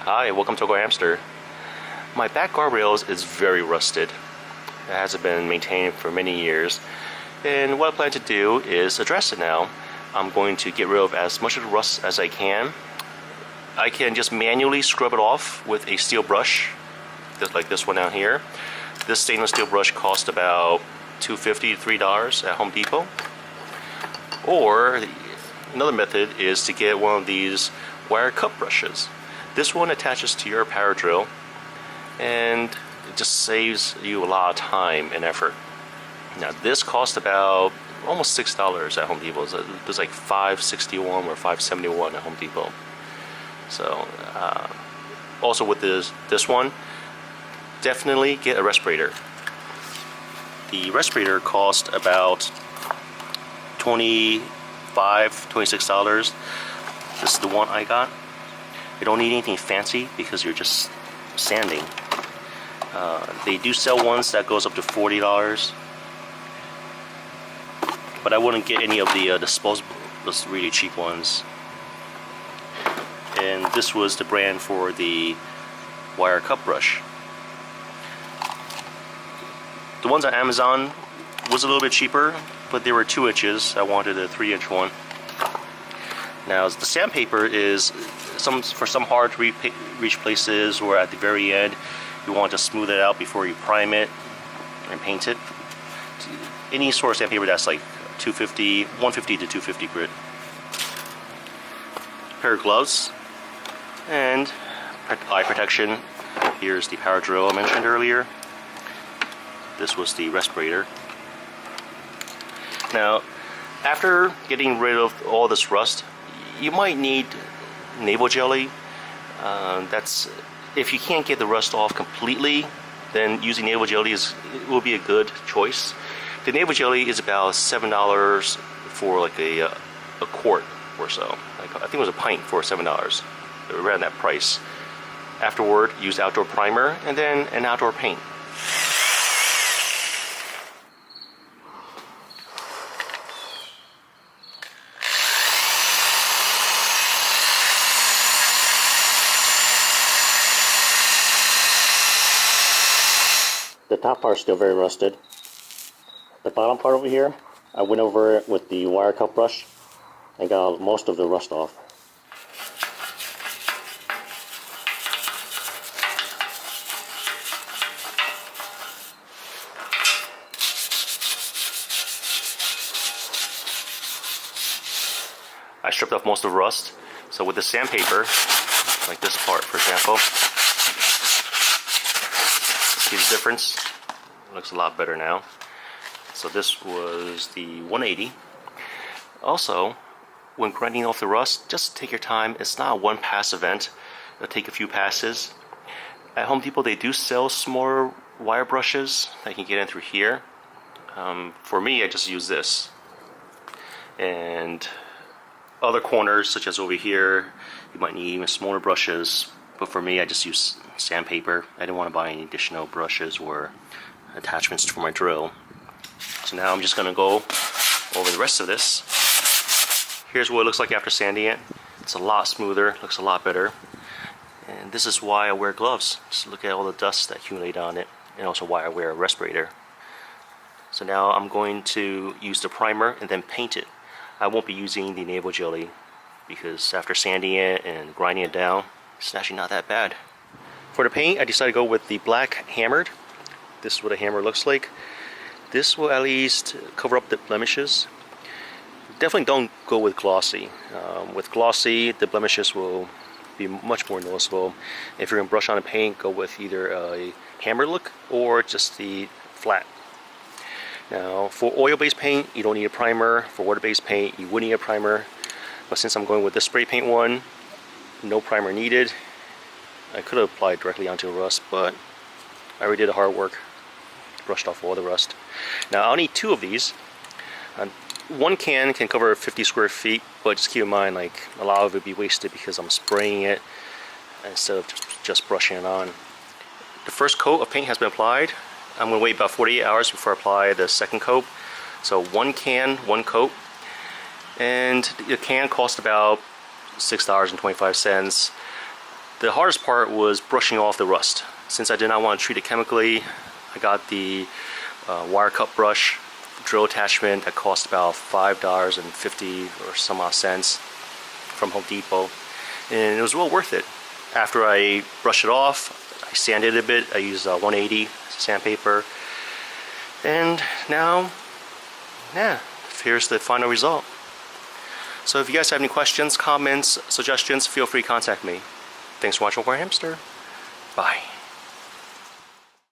Hi, welcome to AwkwardHamster. My back guardrails is very rusted. It hasn't been maintained for many years. And what I plan to do is address it now. I'm going to get rid of as much of the rust as I can. I can just manually scrub it off with a steel brush, just like this one down here. This stainless steel brush cost about $2.50 to $3 at Home Depot. Or another method is to get one of these wire cup brushes. This one attaches to your power drill and it just saves you a lot of time and effort. Now this cost about almost $6 at Home Depot. It was like $5.61 or $5.71 at Home Depot. So also with this one, definitely get a respirator. The respirator cost about $25, $26. This is the one I got. You don't need anything fancy because you're just sanding. They do sell ones that goes up to $40, but I wouldn't get any of the disposable, those really cheap ones. And this was the brand for the wire cup brush. The ones on Amazon was a little bit cheaper, but they were 2 inches. I wanted a 3-inch one. Now the sandpaper is for some hard to reach places, or at the very end you want to smooth it out before you prime it and paint it. Any sort of sandpaper that's like 150 to 250 grit. A pair of gloves and eye protection. Here's the power drill I mentioned earlier. This was the respirator. Now after getting rid of all this rust, you might need navel jelly. That's if you can't get the rust off completely, then using navel jelly will be a good choice. The navel jelly is about $7 for like a quart or so. Like, I think it was a pint for $7, around that price. Afterward, use outdoor primer and then an outdoor paint. The top part is still very rusted. The bottom part over here, I went over it with the wire cup brush and got most of the rust off. I stripped off most of the rust. So with the sandpaper, like this part for example, see the difference? It looks a lot better now. So this was the 180. Also, when grinding off the rust, just take your time. It's not a one pass event. It'll take a few passes. At Home Depot they do sell smaller wire brushes that you can get in through here. For me, I just use this. And other corners, such as over here, you might need even smaller brushes. But for me, I just use sandpaper. I didn't want to buy any additional brushes or attachments for my drill. So now I'm just going to go over the rest of this. Here's what it looks like after sanding it. It's a lot smoother, looks a lot better. And this is why I wear gloves. Just look at all the dust that accumulated on it, and also why I wear a respirator. So now I'm going to use the primer and then paint it. I won't be using the navel jelly because after sanding it and grinding it down, it's actually not that bad. For the paint, I decided to go with the black hammered. This is what a hammer looks like. This will at least cover up the blemishes. Definitely don't go with glossy. With glossy, the blemishes will be much more noticeable. If you're going to brush on a paint, go with either a hammer look or just the flat. Now, for oil-based paint, you don't need a primer. For water-based paint, you would need a primer. But since I'm going with the spray paint one, no primer needed. I could have applied directly onto the rust, but I already did the hard work. Brushed off all the rust. Now I'll need 2 of these. One can cover 50 square feet, but just keep in mind, like, a lot of it will be wasted because I'm spraying it instead of just brushing it on. The first coat of paint has been applied. I'm going to wait about 48 hours before I apply the second coat. So 1 can, 1 coat. And the can cost about $6.25. The hardest part was brushing off the rust. Since I did not want to treat it chemically, I got the wire cut brush drill attachment that cost about $5.50 or some odd cents from Home Depot, and it was well worth it. After I brushed it off, I sanded it a bit. I used 180 sandpaper, and now, yeah, here's the final result. So if you guys have any questions, comments, suggestions, feel free to contact me. Thanks for watching AwkwardHamster. Bye.